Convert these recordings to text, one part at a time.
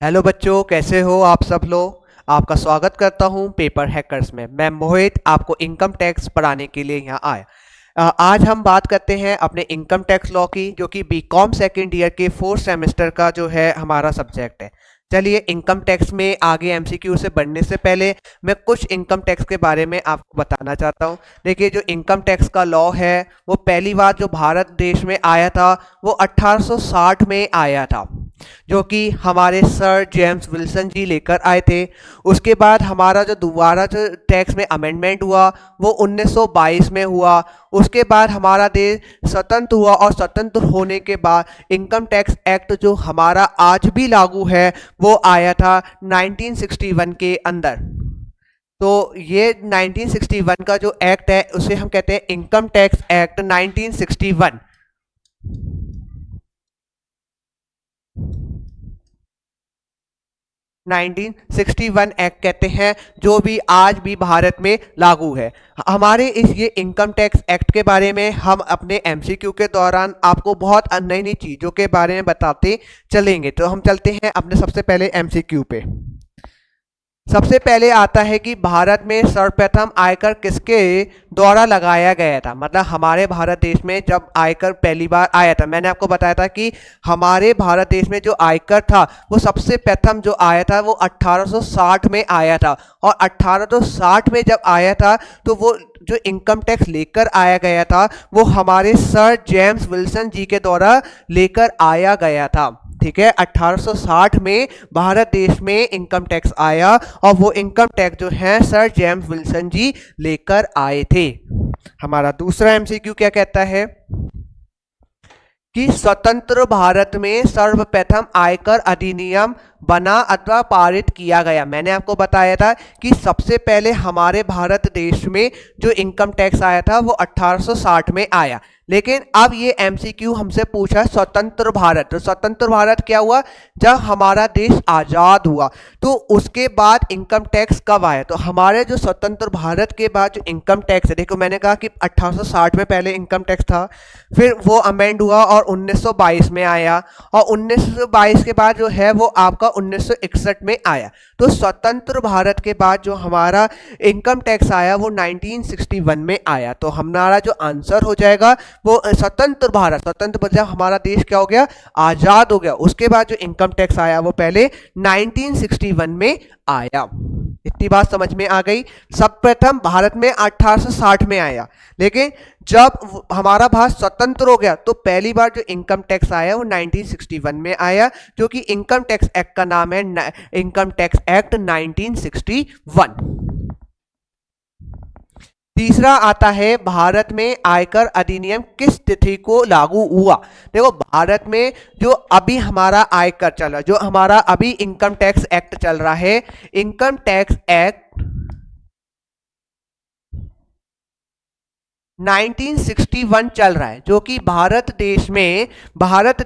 Hello बच्चों, कैसे हो आप सब लोग। आपका स्वागत करता हूं पेपर हैकर्स में। मैं मोहित आपको इनकम टैक्स पढ़ाने के लिए यहां आया। आज हम बात करते हैं अपने इनकम टैक्स लॉ की, जो कि बीकॉम सेकेंड ईयर के फोर्थ सेमेस्टर का जो है हमारा सब्जेक्ट है। चलिए, इनकम टैक्स में आगे एमसीक्यू से बढ़ने से पहले मैं कुछ इनकम टैक्स के बारे में आपको बताना चाहता हूं। देखिए, जो इनकम टैक्स का लॉ है वो पहली बार जो भारत देश में आया था वो 1860 में आया था, जो कि हमारे सर जेम्स विल्सन जी लेकर आए थे। उसके बाद हमारा जो दोबारा जो टैक्स में अमेंडमेंट हुआ वो 1922 में हुआ। उसके बाद हमारा देश स्वतंत्र हुआ और स्वतंत्र होने के बाद इनकम टैक्स एक्ट जो हमारा आज भी लागू है वो आया था 1961 के अंदर। तो ये 1961 का जो एक्ट है उसे हम कहते हैं इनकम टैक्स एक्ट 1961। 1961 एक्ट कहते हैं, जो भी आज भी भारत में लागू है। हमारे इस ये इनकम टैक्स एक्ट के बारे में हम अपने एमसीक्यू के दौरान आपको बहुत नई नई चीज़ों के बारे में बताते चलेंगे। तो हम चलते हैं अपने सबसे पहले एमसीक्यू पे। सबसे पहले आता है कि भारत में सर्वप्रथम आयकर किसके द्वारा लगाया गया था। मतलब हमारे भारत देश में जब आयकर पहली बार आया था, मैंने आपको बताया था कि हमारे भारत देश में जो आयकर था वो सबसे प्रथम जो आया था वो 1860 में आया था। और 1860 में जब आया था तो वो जो इनकम टैक्स लेकर आया गया था वो हमारे सर जेम्स विल्सन जी के द्वारा लेकर आया गया था। ठीक है, 1860 में भारत देश में इनकम टैक्स आया और वो इनकम टैक्स जो है सर जेम्स विल्सन जी लेकर आए थे। हमारा दूसरा एमसीक्यू क्या कहता है कि स्वतंत्र भारत में सर्वप्रथम आयकर अधिनियम बना अथवा पारित किया गया। मैंने आपको बताया था कि सबसे पहले हमारे भारत देश में जो इनकम टैक्स आया था वो 1860 में आया। लेकिन अब ये एमसीक्यू हमसे पूछा स्वतंत्र भारत। तो स्वतंत्र भारत क्या हुआ? जब हमारा देश आज़ाद हुआ। तो उसके बाद इनकम टैक्स कब आया? तो हमारे जो स्वतंत्र भारत के बाद जो इनकम टैक्स है, देखो मैंने कहा कि 1860 में पहले इनकम टैक्स था, फिर वो अमेंड हुआ और 1922 में आया, और 1922 के बाद जो है वो आपका 1961 में आया। तो स्वतंत्र भारत के बाद जो हमारा इनकम टैक्स आया वो 1961 में आया। तो हमारा जो आंसर हो जाएगा वो स्वतंत्र भारत। स्वतंत्र जब हमारा देश क्या हो गया? आजाद हो गया। उसके बाद जो इनकम टैक्स आया वो पहले 1961 में आया। इतनी बात समझ में आ गई। सब प्रथम भारत में 1860 में आया, लेकिन जब हमारा भारत स्वतंत्र हो गया तो पहली बार जो इनकम टैक्स आया वो 1961 में आया, जो कि इनकम टैक्स एक्ट का नाम है इनकम टैक्स एक्ट 1961। तीसरा आता है भारत में आयकर अधिनियम किस तिथि को लागू हुआ। देखो, भारत में जो अभी हमारा आयकर चल रहा है, जो हमारा अभी इनकम टैक्स एक्ट चल रहा है, इनकम टैक्स एक्ट 1961 चल रहा है, जो कि भारत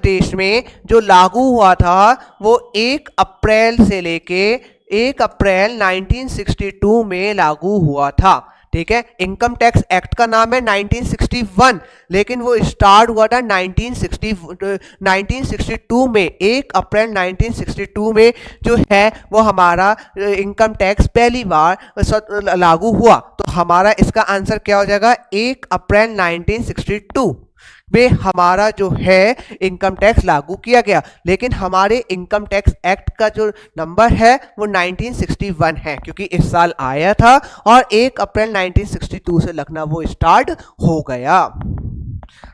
देश में जो लागू हुआ था वो 1 अप्रैल से लेके 1 अप्रैल 1962 में लागू हुआ था। ठीक है, इनकम टैक्स एक्ट का नाम है 1961, लेकिन वो स्टार्ट हुआ था 1962 में। 1 अप्रैल 1962 में जो है वो हमारा इनकम टैक्स पहली बार लागू हुआ। तो हमारा इसका आंसर क्या हो जाएगा? 1 अप्रैल 1962 में हमारा जो है इनकम टैक्स लागू किया गया। लेकिन हमारे इनकम टैक्स एक्ट का जो नंबर है वो 1961 है, क्योंकि इस साल आया था और 1 अप्रैल 1962 से लगना वो स्टार्ट हो गया।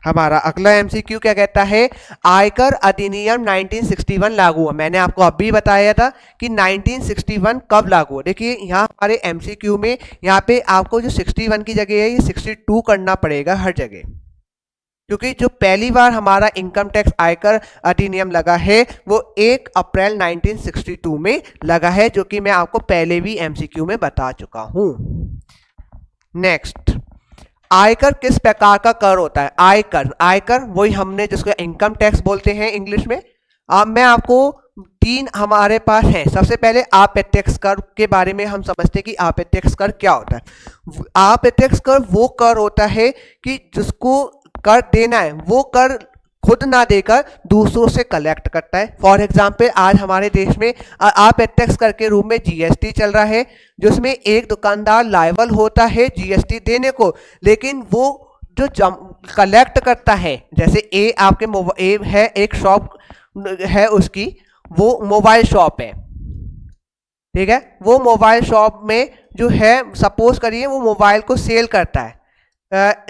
हमारा अगला एमसीक्यू क्या कहता है? आयकर अधिनियम 1961 लागू हुआ। मैंने आपको अभी बताया था कि 1961 कब लागू हुआ। देखिए, यहाँ हमारे एमसीक्यू में यहाँ पे आपको जो 61 की जगह है ये 62 करना पड़ेगा हर जगह, क्योंकि जो पहली बार हमारा इनकम टैक्स आयकर अधिनियम लगा है वो 1 अप्रैल 1962 में लगा है, जो कि मैं आपको पहले भी एमसीक्यू में बता चुका हूं। नेक्स्ट, आयकर किस प्रकार का कर होता है? आयकर वही हमने जिसको इनकम टैक्स बोलते हैं इंग्लिश में। अब मैं आपको 3 हमारे पास है। सबसे पहले अप्रत्यक्ष कर के बारे में हम समझते हैं कि अप्रत्यक्ष कर क्या होता है। अप्रत्यक्ष कर वो कर होता है कि जिसको कर देना है वो कर खुद ना देकर दूसरों से कलेक्ट करता है। फॉर एग्जाम्पल आज हमारे देश में अप्रत्यक्ष कर के रूप में जीएसटी चल रहा है, जिसमें एक दुकानदार लायबल होता है जीएसटी देने को, लेकिन वो जो कलेक्ट करता है, जैसे ए आपके ए है, एक शॉप है उसकी, वो मोबाइल शॉप है, ठीक है, वो मोबाइल शॉप में जो है सपोज करिए वो मोबाइल को सेल करता है,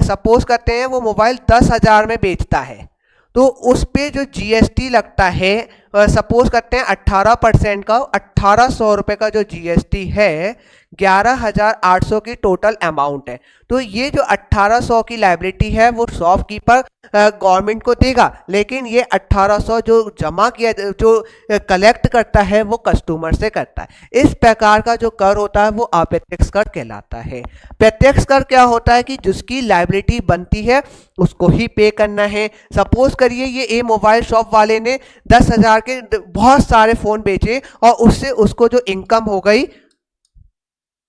सपोज करते हैं वो मोबाइल 10,000 में बेचता है, तो उस पे जो जीएसटी लगता है, सपोज करते हैं 18% का, 1,800 रुपये का जो जीएसटी है, 11,800 की टोटल अमाउंट है। तो ये जो 1,800 की लायबिलिटी है वो शॉपकीपर गवर्नमेंट को देगा, लेकिन ये 1,800 जो जमा किया, जो कलेक्ट करता है, वो कस्टमर से करता है। इस प्रकार का जो कर होता है वो अप्रत्यक्ष कर कहलाता है। प्रत्यक्ष कर क्या होता है कि जिसकी लायबिलिटी बनती है उसको ही पे करना है। सपोज करिए ये ए मोबाइल शॉप वाले ने 10,000 के बहुत सारे फोन बेचे और उससे उसको जो इनकम हो गई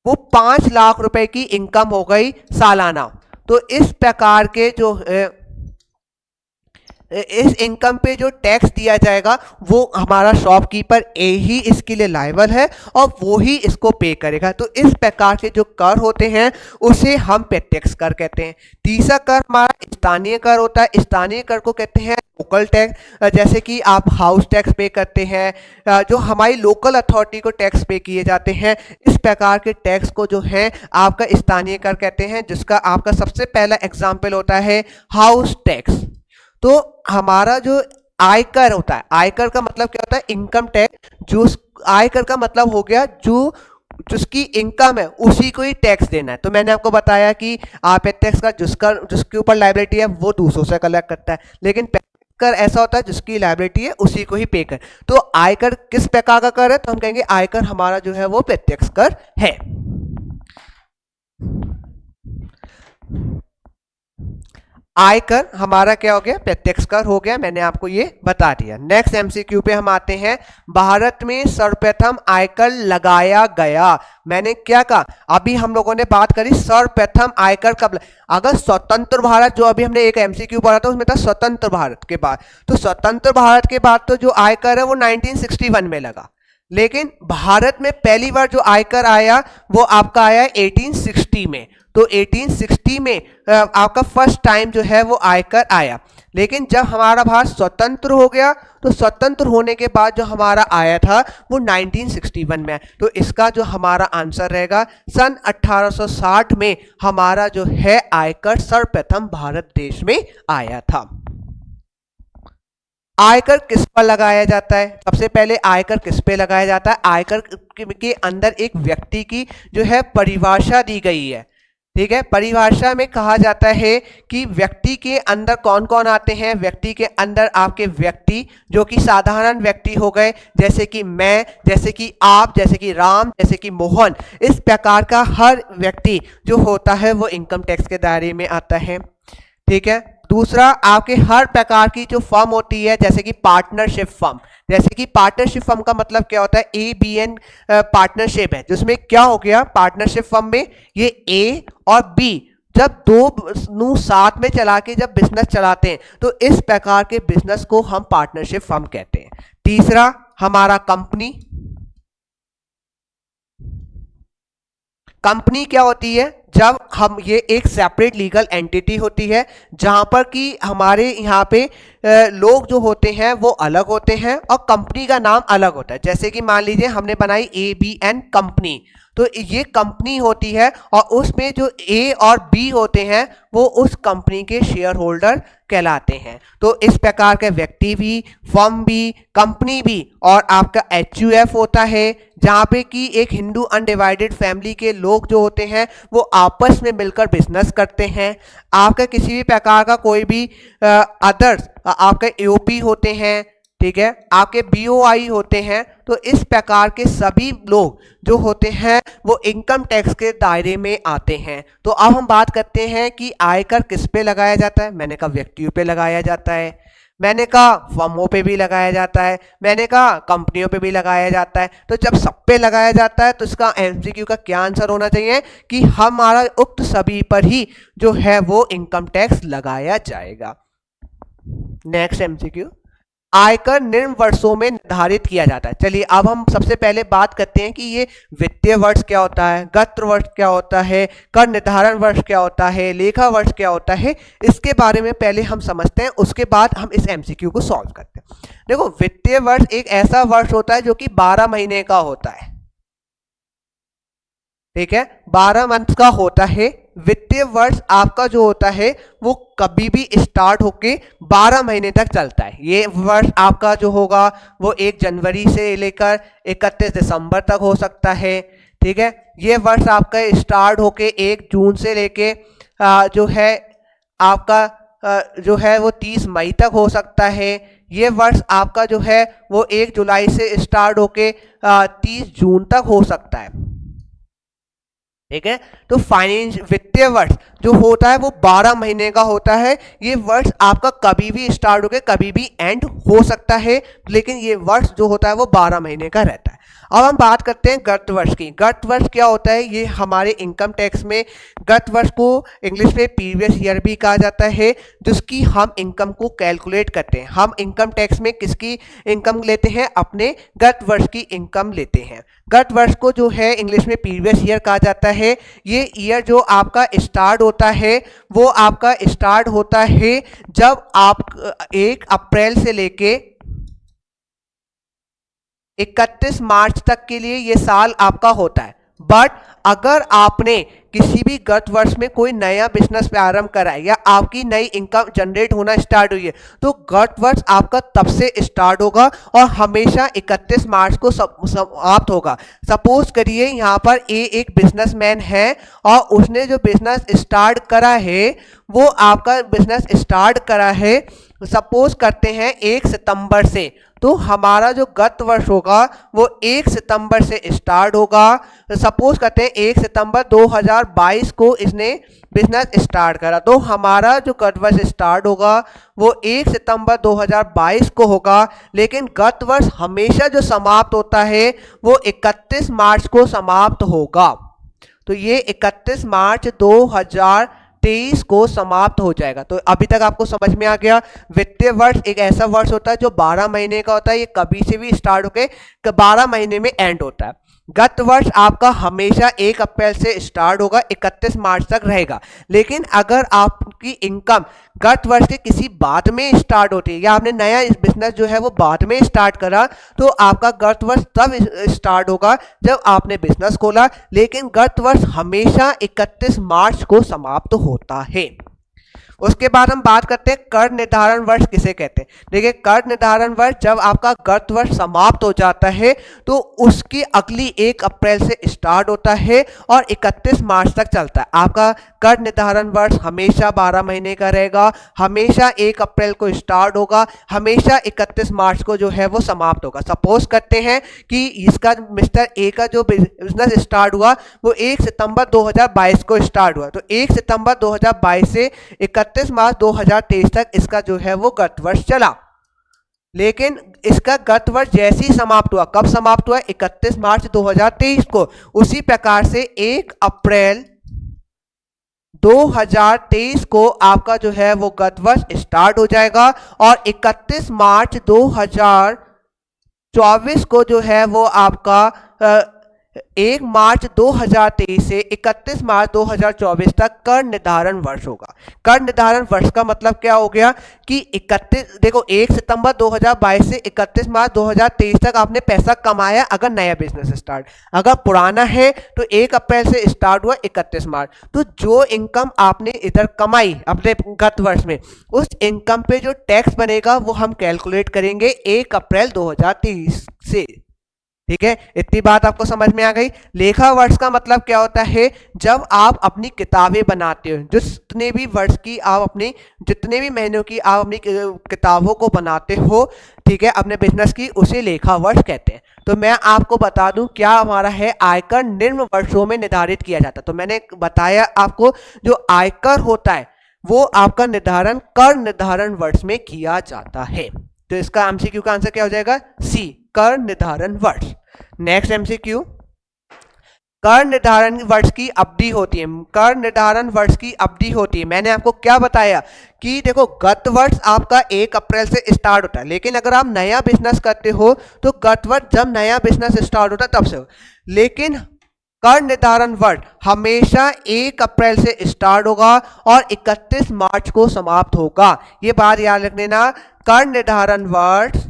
वो 5 लाख रुपए की इनकम हो गई सालाना। तो इस प्रकार के जो इस इनकम पे जो टैक्स दिया जाएगा वो हमारा शॉपकीपर ए ही इसके लिए लायबल है और वो ही इसको पे करेगा। तो इस प्रकार के जो कर होते हैं उसे हम प्रत्यक्ष कर कहते हैं। तीसरा कर हमारा स्थानीय कर होता है। स्थानीय कर को कहते हैं लोकल टैक्स, जैसे कि आप हाउस टैक्स पे करते हैं, जो हमारी लोकल अथॉरिटी को टैक्स पे किए जाते हैं, इस प्रकार के टैक्स को जो है आपका स्थानीय कर कहते हैं, जिसका आपका सबसे पहला एग्जाम्पल होता है हाउस टैक्स। तो हमारा जो आयकर होता है, आयकर का मतलब क्या होता है, इनकम टैक्स। जो आयकर का मतलब हो गया जो जिसकी इनकम है उसी को ही टैक्स देना है। तो मैंने आपको बताया कि अप्रत्यक्ष का जिसके ऊपर लायबिलिटी है वो दूसरों से कलेक्ट करता है, लेकिन कर ऐसा होता है जिसकी लायबिलिटी है उसी को ही पे कर। तो आयकर किस प्रकार का कर है, तो हम कहेंगे आयकर हमारा जो है वो प्रत्यक्ष कर है। आयकर हमारा क्या हो गया, प्रत्यक्ष कर हो गया, मैंने आपको ये बता दिया। नेक्स्ट एमसीक्यू पे हम आते हैं। भारत में सर्वप्रथम आयकर लगाया गया। मैंने क्या कहा, अभी हम लोगों ने बात करी सर्वप्रथम आयकर कब, अगर स्वतंत्र भारत, जो अभी हमने एक एमसीक्यू पढ़ा था उसमें था स्वतंत्र भारत के बाद, तो स्वतंत्र भारत के बाद तो जो आयकर है वो 1961 में लगा, लेकिन भारत में पहली बार जो आयकर आया वो आपका आया 1860 में। तो 1860 में आपका फर्स्ट टाइम जो है वो आयकर आया। लेकिन जब हमारा भारत स्वतंत्र हो गया तो स्वतंत्र होने के बाद जो हमारा आया था वो 1961 में आया। तो इसका जो हमारा आंसर रहेगा सन 1860 में हमारा जो है आयकर सर्वप्रथम भारत देश में आया था। आयकर किस पर लगाया जाता है, सबसे पहले आयकर किस पे लगाया जाता है, आयकर के अंदर एक व्यक्ति की जो है परिभाषा दी गई है, ठीक है। परिभाषा में कहा जाता है कि व्यक्ति के अंदर कौन कौन आते हैं। व्यक्ति के अंदर आपके व्यक्ति जो कि साधारण व्यक्ति हो गए, जैसे कि मैं, जैसे कि आप, जैसे कि राम, जैसे कि मोहन, इस प्रकार का हर व्यक्ति जो होता है वो इनकम टैक्स के दायरे में आता है, ठीक है। दूसरा, आपके हर प्रकार की जो फर्म होती है, जैसे कि पार्टनरशिप फर्म, जैसे कि पार्टनरशिप फर्म का मतलब क्या होता है, ABN पार्टनरशिप है, जिसमें क्या हो गया, पार्टनरशिप फर्म में ये A और B जब दो साथ में चला के जब बिजनेस चलाते हैं तो इस प्रकार के बिजनेस को हम पार्टनरशिप फर्म कहते हैं। तीसरा हमारा कंपनी। कंपनी क्या होती है, जब हम ये एक सेपरेट लीगल एंटिटी होती है जहां पर कि हमारे यहाँ पे लोग जो होते हैं वो अलग होते हैं और कंपनी का नाम अलग होता है। जैसे कि मान लीजिए हमने बनाई ABN कंपनी, तो ये कंपनी होती है और उसमें जो A और B होते हैं वो उस कंपनी के शेयर होल्डर कहलाते हैं। तो इस प्रकार के व्यक्ति भी, फर्म भी, कंपनी भी, और आपका HUF होता है जहाँ पे कि एक हिंदू अनडिवाइडेड फैमिली के लोग जो होते हैं वो आपस में मिलकर बिजनेस करते हैं। आपका किसी भी प्रकार का कोई भी अदर्स, आपके AOP होते हैं, ठीक है, आपके BOI होते हैं। तो इस प्रकार के सभी लोग जो होते हैं वो इनकम टैक्स के दायरे में आते हैं। तो अब हम बात करते हैं कि आयकर किस पे लगाया जाता है। मैंने कहा व्यक्तियों पे लगाया जाता है, मैंने कहा फर्मों पे भी लगाया जाता है, मैंने कहा कंपनियों पे भी लगाया जाता है। तो जब सब पे लगाया जाता है तो इसका MCQ का क्या आंसर होना चाहिए कि हमारा उक्त सभी पर ही जो है वो इनकम टैक्स लगाया जाएगा। नेक्स्ट एमसीक्यू, आयकर निम्न वर्षों में निर्धारित किया जाता है। चलिए अब हम सबसे पहले बात करते हैं कि ये वित्तीय वर्ष क्या होता है, गत वर्ष क्या होता है, कर निर्धारण वर्ष क्या होता है, लेखा वर्ष क्या होता है, इसके बारे में पहले हम समझते हैं, उसके बाद हम इस एमसीक्यू को सॉल्व करते हैं। देखो, वित्तीय वर्ष एक ऐसा वर्ष होता है जो कि 12 महीने का होता है, ठीक है, 12 मंथ का होता है। वित्तीय वर्ष आपका जो होता है वो कभी भी स्टार्ट होके 12 महीने तक चलता है। ये वर्ष आपका जो होगा वो 1 जनवरी से लेकर 31 दिसंबर तक हो सकता है, ठीक है। ये वर्ष आपका स्टार्ट होके 1 जून से लेके जो है आपका जो है वो 30 मई तक हो सकता है। ये वर्ष आपका जो है वो 1 जुलाई से स्टार्ट होके 30 जून तक हो सकता है, ठीक है। तो फाइनेंस वित्तीय वर्ष जो होता है वो 12 महीने का होता है। ये वर्ष आपका कभी भी स्टार्ट होकर कभी भी एंड हो सकता है, लेकिन ये वर्ष जो होता है वो 12 महीने का रहता है। अब हम बात करते हैं गत वर्ष की। गत वर्ष क्या होता है, ये हमारे इनकम टैक्स में गत वर्ष को इंग्लिश में प्रीवियस ईयर भी कहा जाता है, जिसकी हम इनकम को कैलकुलेट करते हैं। हम इनकम टैक्स में किसकी इनकम लेते हैं, अपने गत वर्ष की इनकम लेते हैं। गत वर्ष को जो है इंग्लिश में प्रीवियस ईयर कहा जाता है। ये ईयर जो आपका स्टार्ट होता है वो आपका स्टार्ट होता है जब आप 1 अप्रैल से लेके 31 मार्च तक के लिए ये साल आपका होता है। बट अगर आपने किसी भी गत वर्ष में कोई नया बिजनेस प्रारंभ करा है या आपकी नई इनकम जनरेट होना स्टार्ट हुई है, तो गत वर्ष आपका तब से स्टार्ट होगा और हमेशा 31 मार्च को समाप्त होगा। सपोज करिए यहाँ पर एक बिजनेसमैन है और उसने जो बिजनेस स्टार्ट करा है वो आपका बिजनेस स्टार्ट करा है सपोज करते हैं 1 सितंबर से, तो हमारा जो गत वर्ष होगा वो 1 सितंबर से स्टार्ट होगा। सपोज करते हैं 1 सितंबर 2022 को इसने बिजनेस स्टार्ट करा, तो हमारा जो गत वर्ष स्टार्ट होगा वो 1 सितंबर 2022 को होगा। लेकिन गत वर्ष हमेशा जो समाप्त होता है वो 31 मार्च को समाप्त होगा। तो ये 31 मार्च 2023 को समाप्त हो जाएगा। तो अभी तक आपको समझ में आ गया, वित्तीय वर्ष एक ऐसा वर्ष होता है जो 12 महीने का होता है। ये कभी से भी स्टार्ट होके 12 महीने में एंड होता है। गत वर्ष आपका हमेशा 1 अप्रैल से स्टार्ट होगा, 31 मार्च तक रहेगा। लेकिन अगर आपकी इनकम गत वर्ष के किसी बाद में स्टार्ट होती है या आपने नया बिजनेस जो है वो बाद में स्टार्ट करा, तो आपका गत वर्ष तब स्टार्ट होगा जब आपने बिजनेस खोला। लेकिन गत वर्ष हमेशा 31 मार्च को समाप्त होता है। उसके बाद हम बात करते हैं कर निर्धारण वर्ष किसे कहते हैं। देखिए, कर निर्धारण वर्ष जब आपका गत वर्ष समाप्त हो जाता है तो उसकी अगली 1 अप्रैल से स्टार्ट होता है और 31 मार्च तक चलता है। आपका कर निर्धारण वर्ष हमेशा 12 महीने का रहेगा, हमेशा 1 अप्रैल को स्टार्ट होगा, हमेशा 31 मार्च को जो है वो समाप्त होगा। सपोज करते हैं कि इसका मिस्टर ए का जो बिजनेस स्टार्ट हुआ वो 1 सितंबर 2022 को स्टार्ट हुआ, तो 1 सितंबर 2022 से 31 मार्च 2023 तक इसका जो है वो गत वर्ष चला। लेकिन इसका गत वर्ष जैसे ही समाप्त हुआ, कब समाप्त हुआ, 31 मार्च 2023 को। उसी प्रकार से 1 अप्रैल 2023 को आपका जो है वो गत वर्ष स्टार्ट हो जाएगा और 31 मार्च 2024 को जो है वो आपका 1 मार्च 2023 से 31 मार्च 2024 तक कर निर्धारण वर्ष होगा। कर निर्धारण वर्ष का मतलब क्या हो गया कि 31 देखो 1 सितंबर 2022 से 31 मार्च 2023 तक आपने पैसा कमाया अगर नया बिजनेस स्टार्ट, अगर पुराना है तो 1 अप्रैल से स्टार्ट हुआ 31 मार्च। तो जो इनकम आपने इधर कमाई अपने गत वर्ष में, उस इनकम पे जो टैक्स बनेगा वो हम कैलकुलेट करेंगे 1 अप्रैल 2023 से। ठीक है, इतनी बात आपको समझ में आ गई। लेखा वर्ष का मतलब क्या होता है, जब आप अपनी किताबें बनाते हो, जितने भी वर्ष की आप अपनी जितने भी महीनों की आप अपनी किताबों को बनाते हो, ठीक है, अपने बिजनेस की, उसे लेखा वर्ष कहते हैं। तो मैं आपको बता दूं क्या हमारा है, आयकर निम्न वर्षों में निर्धारित किया जाता है। तो मैंने बताया आपको जो आयकर होता है वो आपका निर्धारण कर निर्धारण वर्ष में किया जाता है। तो इसका एमसीक्यू का आंसर क्या हो जाएगा, सी, कर निर्धारण वर्ष। नेक्स्ट एमसीक्यू, कर निर्धारण वर्ष की अवधि होती है, कर निर्धारण वर्ष की अवधि होती है। मैंने आपको क्या बताया कि देखो गत वर्ष आपका 1 अप्रैल से स्टार्ट होता है, लेकिन अगर आप नया बिजनेस करते हो तो गत वर्ष जब नया बिजनेस स्टार्ट होता है तब से, लेकिन कर निर्धारण वर्ष हमेशा 1 अप्रैल से स्टार्ट होगा और 31 मार्च को समाप्त होगा। ये बात याद रख लेना, कर निर्धारण वर्ष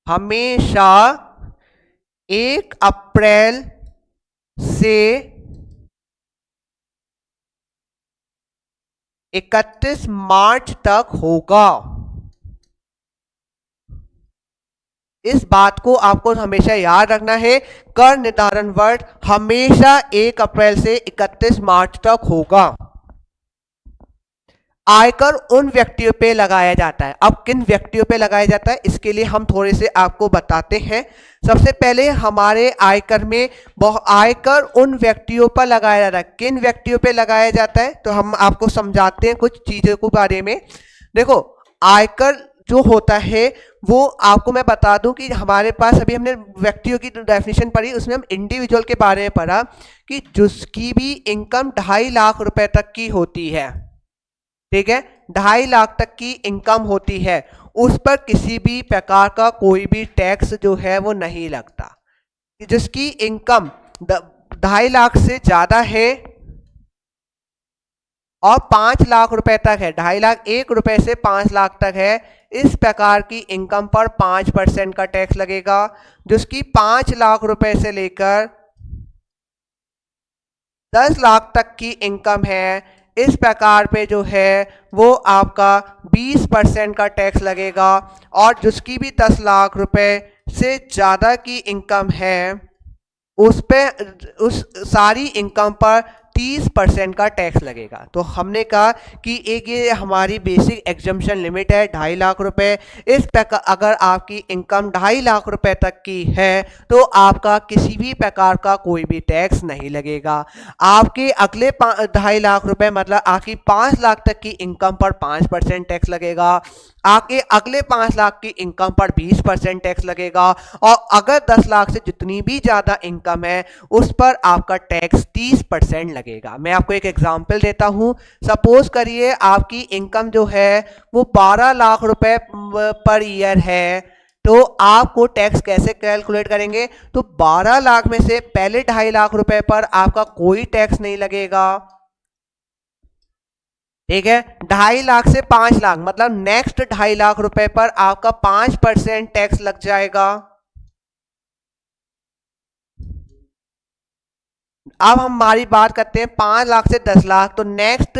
हमेशा 1 अप्रैल से 31 मार्च तक होगा। इस बात को आपको हमेशा याद रखना है, कर निर्धारण वर्ष हमेशा 1 अप्रैल से 31 मार्च तक होगा। आयकर उन व्यक्तियों पे लगाया जाता है। अब किन व्यक्तियों पे लगाया जाता है इसके लिए हम थोड़े से आपको बताते हैं। सबसे पहले हमारे आयकर में आयकर उन व्यक्तियों पर लगाया जाता है। किन व्यक्तियों पे लगाया जाता है तो हम आपको समझाते हैं कुछ चीज़ों के बारे में। देखो आयकर जो होता है वो आपको मैं बता दूं कि हमारे पास अभी हमने व्यक्तियों की डेफिनेशन पढ़ी, उसमें हम इंडिविजुअल के बारे में पढ़ा कि जिसकी भी इनकम 2.5 लाख रुपए तक की होती है, ठीक है, 2.5 लाख तक की इनकम होती है, उस पर किसी भी प्रकार का कोई भी टैक्स जो है वो नहीं लगता। जिसकी इनकम 2.5 लाख से ज़्यादा है और 5 लाख रुपए तक है, 2.5 लाख 1 रुपए से 5 लाख तक है, इस प्रकार की इनकम पर 5% का टैक्स लगेगा। जिसकी 5 लाख रुपए से लेकर 10 लाख तक की इनकम है, इस प्रकार पे जो है वो आपका 20% का टैक्स लगेगा। और जिसकी भी 10 लाख रुपए से ज़्यादा की इनकम है उस पे उस सारी इनकम पर 30% का टैक्स लगेगा। तो हमने कहा कि एक ये हमारी बेसिक एग्जम्पशन लिमिट है 2.5 लाख रुपए। इस प्रकार अगर आपकी इनकम 2.5 लाख रुपए तक की है तो आपका किसी भी प्रकार का कोई भी टैक्स नहीं लगेगा। आपके अगले 2.5 लाख रुपए मतलब आपकी 5 लाख तक की इनकम पर 5% टैक्स लगेगा। आपके अगले 5 लाख की इनकम पर 20% टैक्स लगेगा। और अगर 10 लाख से जितनी भी ज़्यादा इनकम है उस पर आपका टैक्स 30% लगेगा। मैं आपको एक एग्जांपल देता हूं। सपोज करिए आपकी इनकम जो है वो 12 लाख रुपए पर ईयर है, तो आपको टैक्स कैसे कैलकुलेट करेंगे? तो 12 लाख में से पहले 2.5 लाख रुपए पर आपका कोई टैक्स नहीं लगेगा, ठीक है। 2.5 लाख से 5 लाख मतलब नेक्स्ट 2.5 लाख रुपए पर आपका 5% टैक्स लग जाएगा। अब हम हमारी बात करते हैं 5 लाख से 10 लाख, तो नेक्स्ट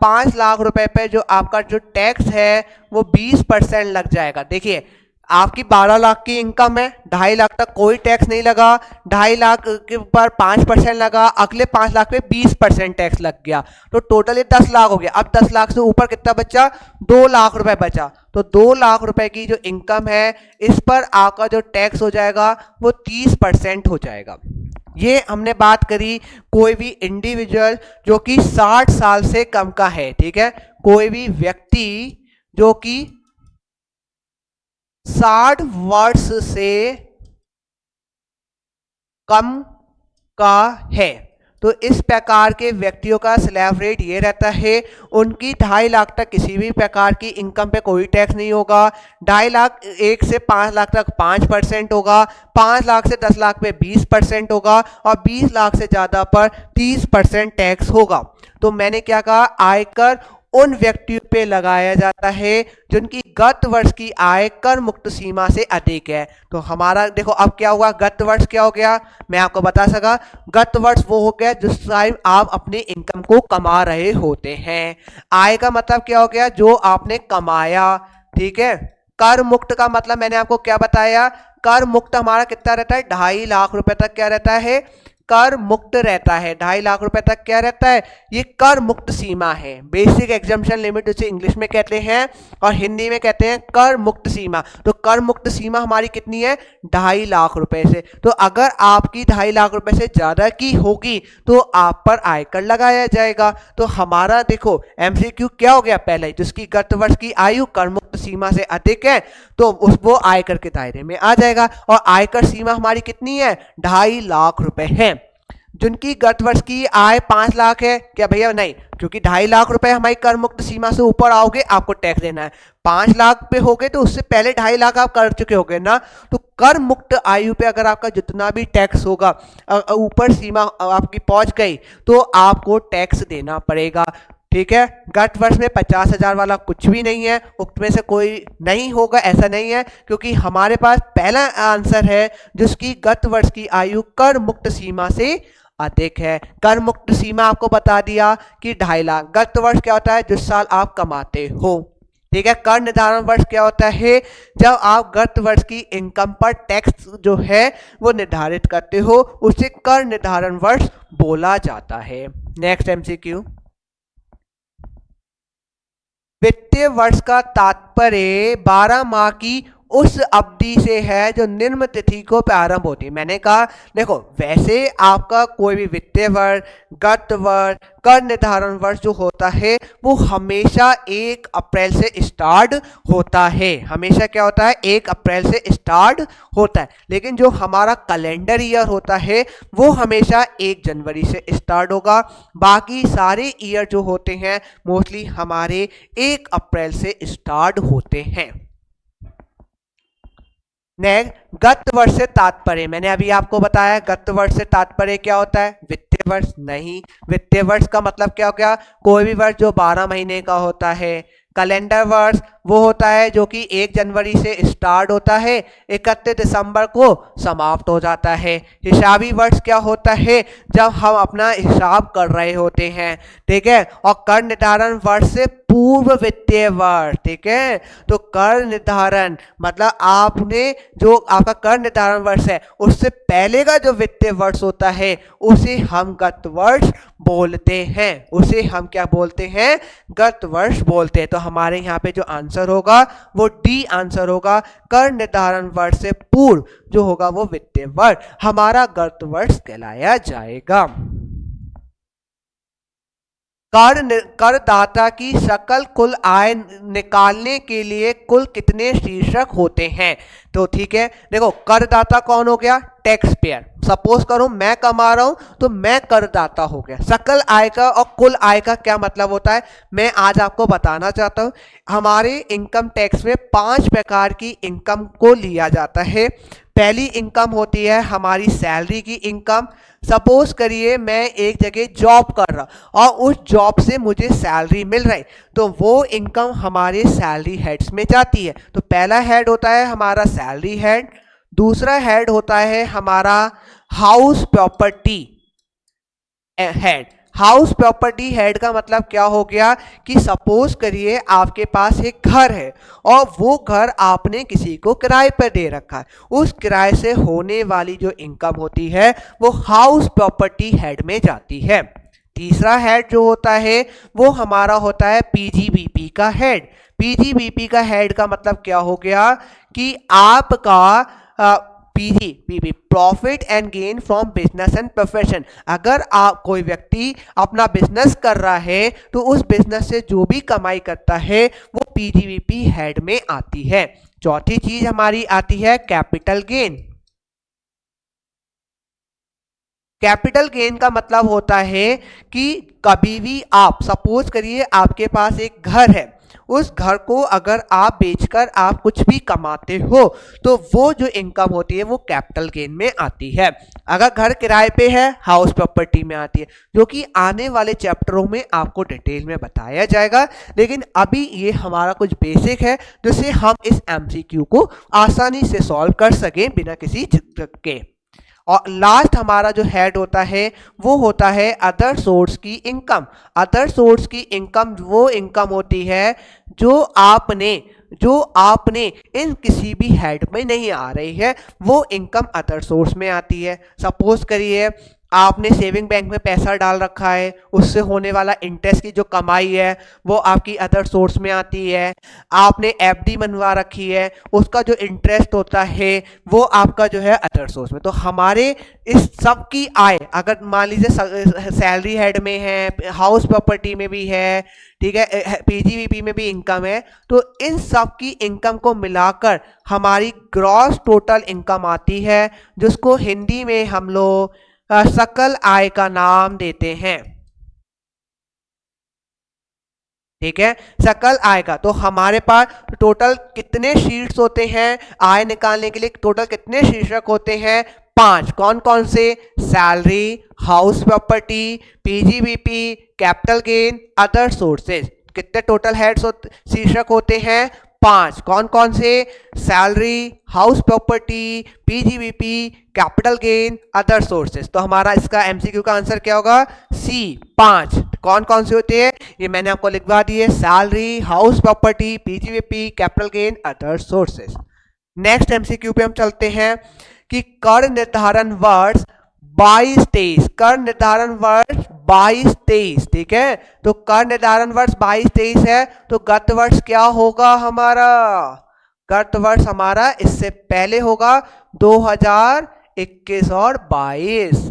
5 लाख रुपए पे जो आपका जो टैक्स है वो 20% लग जाएगा। देखिए आपकी 12 लाख की इनकम है, 2.5 लाख तक कोई टैक्स नहीं लगा, 2.5 लाख के ऊपर 5% लगा, अगले 5 लाख पे 20% टैक्स लग गया, तो टोटल ये 10 लाख हो गया। अब 10 लाख से ऊपर कितना बचा? 2 लाख रुपए बचा। तो 2 लाख रुपए की जो इनकम है इस पर आपका जो टैक्स हो जाएगा वो 30% हो जाएगा। ये हमने बात करी कोई भी इंडिविजुअल जो कि 60 साल से कम का है, ठीक है। कोई भी व्यक्ति जो कि 60 वर्ष से कम का है, तो इस प्रकार के व्यक्तियों का स्लैब रेट ये रहता है। उनकी 2.5 लाख तक किसी भी प्रकार की इनकम पे कोई टैक्स नहीं होगा। 2.5 लाख 1 से 5 लाख तक 5% होगा, 5 लाख से 10 लाख पे 20% होगा और 20 लाख से ज़्यादा पर 30% टैक्स होगा। तो मैंने क्या कहा, आयकर उन व्यक्तियों पे लगाया जाता है जिनकी गत वर्ष की आय कर मुक्त सीमा से अधिक है। तो हमारा देखो अब क्या हुआ, गत वर्ष क्या हो गया मैं आपको बता सका। गत वर्ष वो हो गया जिस टाइम आप अपनी इनकम को कमा रहे होते हैं। आय का मतलब क्या हो गया, जो आपने कमाया, ठीक है। कर मुक्त का मतलब मैंने आपको क्या बताया, कर मुक्त हमारा कितना रहता है, 2.5 लाख रुपए तक क्या रहता है, कर मुक्त रहता है। 2.5 लाख रुपए तक क्या रहता है, ये कर मुक्त सीमा है। बेसिक एग्जम्पशन लिमिट जिसे इंग्लिश में कहते हैं और हिंदी में कहते हैं कर मुक्त सीमा। तो कर मुक्त सीमा हमारी कितनी है, 2.5 लाख रुपए से। तो अगर आपकी 2.5 लाख रुपए से ज्यादा की होगी तो आप पर आयकर लगाया जाएगा। तो हमारा देखो एमसीक्यू क्या हो गया, पहले जिसकी गत वर्ष की आयु कर मुक्त सीमा से अधिक है तो वो आयकर के दायरे में आ जाएगा। और आयकर सीमा हमारी कितनी है, 2.5 लाख रुपए है। जिनकी गत वर्ष की आय 5 लाख है, क्या भैया नहीं, क्योंकि 2.5 लाख रुपए हमारी कर मुक्त सीमा से ऊपर आओगे आपको टैक्स देना है। 5 लाख पे हो गए तो उससे पहले 2.5 लाख आप कर चुके होगे ना, तो कर मुक्त आयु पे अगर आपका जितना भी टैक्स होगा ऊपर सीमा आपकी पहुंच गई तो आपको टैक्स देना पड़ेगा। ठीक है, गत वर्ष में 50,000 वाला कुछ भी नहीं है, उक्त में से कोई नहीं होगा ऐसा नहीं है, क्योंकि हमारे पास पहला आंसर है जिसकी गत वर्ष की आयु कर मुक्त सीमा से अधिक है। कर मुक्त सीमा आपको बता दिया कि 2.5 लाख। गत वर्ष क्या होता है, जिस साल आप कमाते हो। ठीक है, कर निर्धारण वर्ष क्या होता है, जब आप गत वर्ष की इनकम पर टैक्स जो है वो निर्धारित करते हो, उसे कर निर्धारण वर्ष बोला जाता है। नेक्स्ट एमसीक्यू, वित्तीय वर्ष का तात्पर्य 12 माह की उस अवधि से है जो निम्न तिथि को प्रारंभ होती है। मैंने कहा देखो, वैसे आपका कोई भी वित्तीय वर्ष, गत वर्ष, कर निर्धारण वर्ष जो होता है वो हमेशा 1 अप्रैल से स्टार्ट होता है। हमेशा क्या होता है, 1 अप्रैल से स्टार्ट होता है। लेकिन जो हमारा कैलेंडर ईयर होता है वो हमेशा 1 जनवरी से स्टार्ट होगा। बाकी सारे ईयर जो होते हैं मोस्टली हमारे 1 अप्रैल से स्टार्ट होते हैं। नेक्स्ट, गत वर्ष से तात्पर्य, मैंने अभी आपको बताया गत वर्ष से तात्पर्य क्या होता है, वित्तीय वर्ष नहीं। वित्तीय वर्ष का मतलब क्या हो गया, कोई भी वर्ष जो 12 महीने का होता है। कैलेंडर वर्ष वो होता है जो कि 1 जनवरी से स्टार्ट होता है, 31 दिसंबर को समाप्त हो जाता है। हिसाबी वर्ष क्या होता है, जब हम अपना हिसाब कर रहे होते हैं। ठीक है, और कर निर्धारण वर्ष से पूर्व वित्तीय वर्ष। ठीक है, तो कर निर्धारण मतलब आपने जो आपका कर निर्धारण वर्ष है उससे पहले का जो वित्तीय वर्ष होता है उसे हम गत वर्ष बोलते हैं। उसे हम क्या बोलते हैं, गत वर्ष बोलते हैं। तो हमारे यहाँ पे जो आंसर होगा वो डी आंसर होगा। कर निर्धारण वर्ष से पूर्व जो होगा वो वित्तीय वर्ष हमारा गत वर्ष कहलाया जाएगा। करदाता की सकल कुल आय निकालने के लिए कुल कितने शीर्षक होते हैं। तो ठीक है, देखो करदाता कौन हो गया, टैक्स पेयर। सपोज करो मैं कमा रहा हूं तो मैं करदाता हो गया। सकल आय का और कुल आय का क्या मतलब होता है, मैं आज आपको बताना चाहता हूं। हमारे इनकम टैक्स में 5 प्रकार की इनकम को लिया जाता है। पहली इनकम होती है हमारी सैलरी की इनकम। सपोज करिए मैं एक जगह जॉब कर रहा और उस जॉब से मुझे सैलरी मिल रही, तो वो इनकम हमारे सैलरी हेड्स में जाती है। तो पहला हेड होता है हमारा सैलरी हेड। दूसरा हेड होता है हमारा house property head. House property head का मतलब क्या हो गया कि सपोज करिए आपके पास एक घर है और वो घर आपने किसी को किराए पर दे रखा है। उस किराए से होने वाली जो इनकम होती है वो हाउस प्रॉपर्टी हेड में जाती है। तीसरा हेड जो होता है वो हमारा होता है पीजीबीपी का हेड। पीजीबीपी का हेड का मतलब क्या हो गया कि आपका PGBP profit and gain from business and profession. अगर आप कोई व्यक्ति अपना बिजनेस कर रहा है तो उस बिजनेस से जो भी कमाई करता है वो पीजीबीपी हेड में आती है। चौथी चीज हमारी आती है कैपिटल गेन। कैपिटल गेन का मतलब होता है कि कभी भी आप सपोज करिए आपके पास एक घर है, उस घर को अगर आप बेचकर आप कुछ भी कमाते हो तो वो जो इनकम होती है वो कैपिटल गेन में आती है। अगर घर किराए पे है हाउस प्रॉपर्टी में आती है, जो कि आने वाले चैप्टरों में आपको डिटेल में बताया जाएगा। लेकिन अभी ये हमारा कुछ बेसिक है जिससे हम इस एमसीक्यू को आसानी से सॉल्व कर सकें बिना किसी झिझक के। और लास्ट हमारा जो हेड होता है वो होता है अदर सोर्स की इनकम। अदर सोर्स की इनकम वो इनकम होती है जो आपने इन किसी भी हेड में नहीं आ रही है, वो इनकम अदर सोर्स में आती है। सपोज करिए आपने सेविंग बैंक में पैसा डाल रखा है, उससे होने वाला इंटरेस्ट की जो कमाई है वो आपकी अदर सोर्स में आती है। आपने एफडी बनवा रखी है, उसका जो इंटरेस्ट होता है वो आपका जो है अदर सोर्स में। तो हमारे इस सब की आय अगर मान लीजिए सैलरी हेड में है, हाउस प्रॉपर्टी में भी है, ठीक है, पीजीवीपी में भी इनकम है, तो इन सब की इनकम को मिलाकर हमारी ग्रॉस टोटल इनकम आती है, जिसको हिंदी में हम लोग सकल आय का नाम देते हैं। ठीक है, सकल आय का। तो हमारे पास टोटल कितने शीट्स होते हैं आय निकालने के लिए? टोटल कितने शीर्षक होते हैं? 5। कौन कौन से? Salary, house property, PGBP, capital gain, other sources. कितने टोटल हेड्स शीर्षक होते हैं? 5। कौन कौन से? Salary, house property, PGBP, capital gain, other sources. तो हमारा इसका एमसीक्यू का आंसर क्या होगा? सी, 5। कौन कौन से होते हैं ये मैंने आपको लिखवा दिए, salary, house property, PGBP, capital gain, other sources. Next MCQ पे हम चलते हैं कि कर निर्धारण वर्ष 22-23, कर निर्धारण वर्ष 22-23, ठीक है। तो कर निर्धारण वर्ष 22-23 है, तो गत वर्ष क्या होगा हमारा? गत वर्ष हमारा इससे पहले होगा 2021 और 22।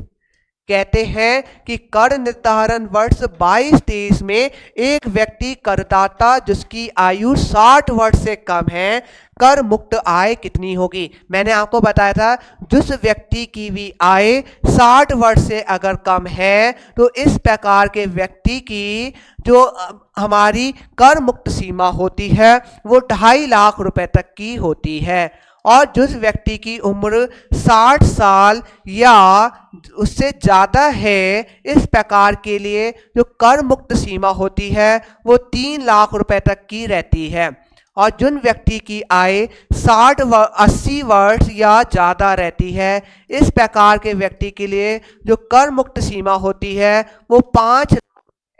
कहते हैं कि कर निर्धारण वर्ष 22-23 में एक व्यक्ति करदाता जिसकी आयु 60 वर्ष से कम है, कर मुक्त आय कितनी होगी? मैंने आपको बताया था जिस व्यक्ति की भी आय 60 वर्ष से अगर कम है तो इस प्रकार के व्यक्ति की जो हमारी कर मुक्त सीमा होती है वो 2.5 लाख रुपए तक की होती है। और जिस व्यक्ति की उम्र 60 साल या उससे ज़्यादा है, इस प्रकार के लिए जो कर मुक्त सीमा होती है वो 3 लाख रुपए तक की रहती है। और जिन व्यक्ति की आय 80 वर्ष या ज़्यादा रहती है, इस प्रकार के व्यक्ति के लिए जो कर मुक्त सीमा होती है वो 5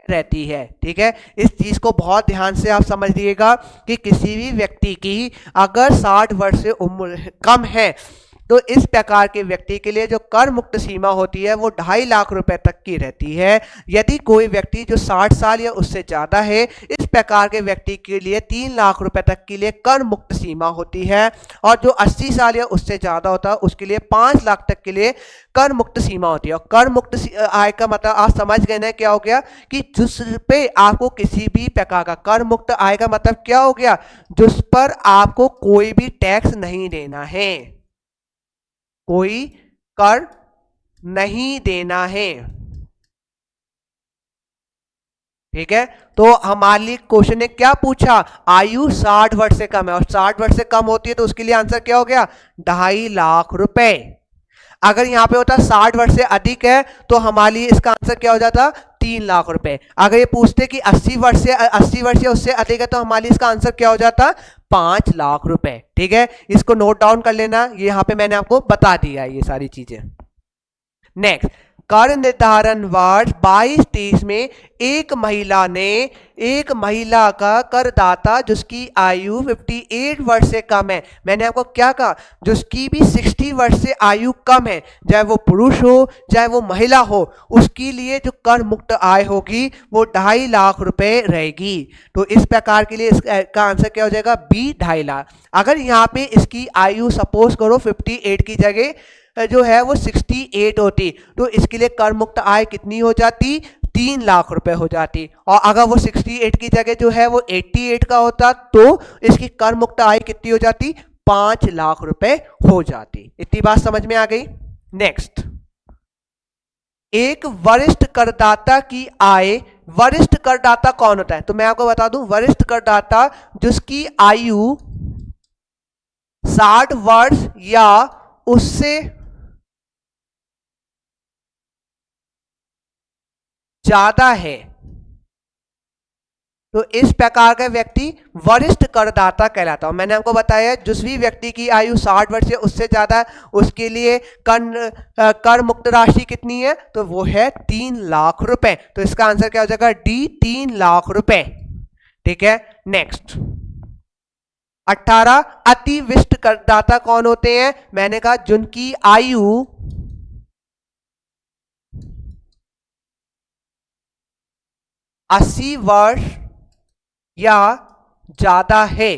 रहती है। ठीक है, इस चीज को बहुत ध्यान से आप समझिएगा कि किसी भी व्यक्ति की अगर 60 वर्ष से उम्र कम है तो इस प्रकार के व्यक्ति के लिए जो कर मुक्त सीमा होती है वो 2.5 लाख रुपए तक की रहती है। यदि कोई व्यक्ति जो 60 साल या उससे ज्यादा है, इस प्रकार के व्यक्ति के लिए 3 लाख रुपए तक के लिए कर मुक्त सीमा होती है। और जो 80 साल या उससे ज्यादा होता है उसके लिए 5 लाख तक के लिए कर मुक्त सीमा होती है। और कर मुक्त आय का मतलब आप समझ गए ना क्या हो गया कि जिस पे आपको किसी भी प्रकार का कर मुक्त आय का मतलब क्या हो गया? जिस पर आपको कोई भी टैक्स नहीं देना है, कोई कर नहीं देना है। ठीक है, तो हमारे लिए क्वेश्चन ने क्या पूछा? आयु 60 वर्ष से कम है, और 60 वर्ष से कम होती है तो उसके लिए आंसर क्या हो गया? 2.5 लाख रुपए। अगर यहां पे होता 60 वर्ष से अधिक है तो हमारे लिए इसका आंसर क्या हो जाता? 3 लाख रुपए। अगर ये पूछते कि 80 वर्ष या उससे अधिक है तो हमारे लिए इसका आंसर क्या हो जाता? 5 लाख रुपए। ठीक है, इसको नोट डाउन कर लेना, ये यहां पे मैंने आपको बता दिया ये सारी चीजें। नेक्स्ट, कर निर्धारण वर्ष 22-23 में एक महिला का करदाता जिसकी आयु 58 वर्ष से कम है, मैंने आपको क्या कहा? जिसकी भी 60 वर्ष से आयु कम है, चाहे वो पुरुष हो चाहे वो महिला हो, उसके लिए जो कर मुक्त आय होगी वो 2.5 लाख रुपए रहेगी। तो इस प्रकार के लिए इसका आंसर क्या हो जाएगा? बी, 2.5 लाख। अगर यहाँ पे इसकी आयु सपोज करो 58 की जगह जो है वो 68 होती तो इसके लिए कर मुक्त आय कितनी हो जाती? 3 लाख रुपए हो जाती। और अगर वो 68 की जगह जो है वो 88 का होता तो इसकी कर मुक्त आय कितनी हो जाती? 5 लाख रुपए हो जाती। इतनी बात समझ में आ गई? नेक्स्ट, एक वरिष्ठ करदाता की आय, वरिष्ठ करदाता कौन होता है? तो मैं आपको बता दूं, वरिष्ठ करदाता जिसकी आयु 60 वर्ष या उससे ज्यादा है, तो इस प्रकार का व्यक्ति वरिष्ठ करदाता कहलाता है। मैंने आपको बताया जिस भी व्यक्ति की आयु 60 वर्ष से उससे ज्यादा उसके लिए कर मुक्त राशि कितनी है? तो वो है 3 लाख रुपए। तो इसका आंसर क्या हो जाएगा? डी, 3 लाख रुपए। ठीक है, नेक्स्ट, 18 अतिविष्ट करदाता कौन होते हैं? मैंने कहा जिनकी आयु 80 वर्ष या ज्यादा है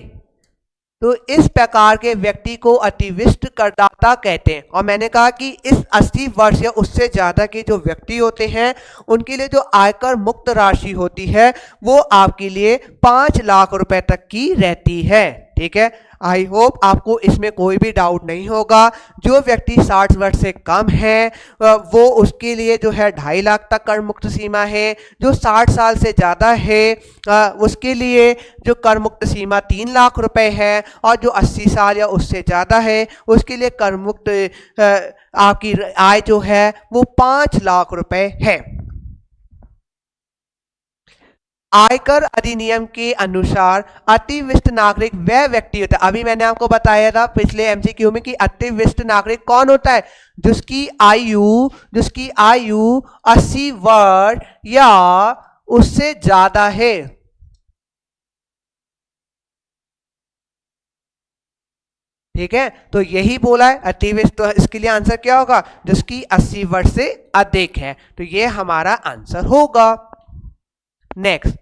तो इस प्रकार के व्यक्ति को अतिविष्ट करदाता कहते हैं। और मैंने कहा कि इस 80 वर्ष या उससे ज्यादा के जो व्यक्ति होते हैं उनके लिए जो आयकर मुक्त राशि होती है वो आपके लिए 5 लाख रुपए तक की रहती है। ठीक है, आई होप आपको इसमें कोई भी डाउट नहीं होगा। जो व्यक्ति 60 वर्ष से कम है वो उसके लिए जो है 2.5 लाख तक कर मुक्त सीमा है। जो 60 साल से ज़्यादा है उसके लिए जो कर मुक्त सीमा 3 लाख रुपए है। और जो 80 साल या उससे ज़्यादा है उसके लिए कर मुक्त आपकी आय जो है वो 5 लाख रुपए है। आयकर अधिनियम के अनुसार अतिविष्ट नागरिक वह व्यक्ति होता है, अभी मैंने आपको बताया था पिछले एमसीक्यू में कि अतिविष्ट नागरिक कौन होता है, जिसकी आयु 80 वर्ष या उससे ज्यादा है। ठीक है, तो यही बोला है अतिविष्ट। तो इसके लिए आंसर क्या होगा, जिसकी 80 वर्ष से अधिक है। तो ये हमारा आंसर होगा। नेक्स्ट,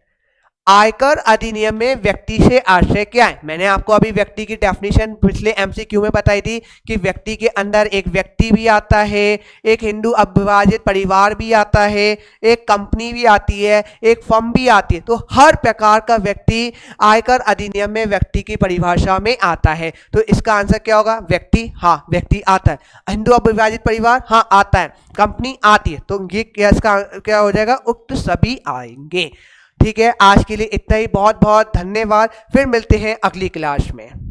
आयकर अधिनियम में व्यक्ति से आशय क्या है। मैंने आपको अभी व्यक्ति की डेफिनेशन पिछले एमसीक्यू में बताई थी कि व्यक्ति के अंदर एक व्यक्ति भी आता है, एक हिंदू अविभाजित परिवार भी आता है, एक कंपनी भी आती है, एक फर्म भी आती है। तो हर प्रकार का व्यक्ति आयकर अधिनियम में व्यक्ति की परिभाषा में आता है। तो इसका आंसर क्या होगा, व्यक्ति। हाँ, व्यक्ति आता है। हिंदू अविभाजित परिवार, हाँ आता है। कंपनी आती है। तो ये इसका क्या हो जाएगा, उक्त सभी आएंगे। ठीक है, आज के लिए इतना ही। बहुत बहुत धन्यवाद। फिर मिलते हैं अगली क्लास में।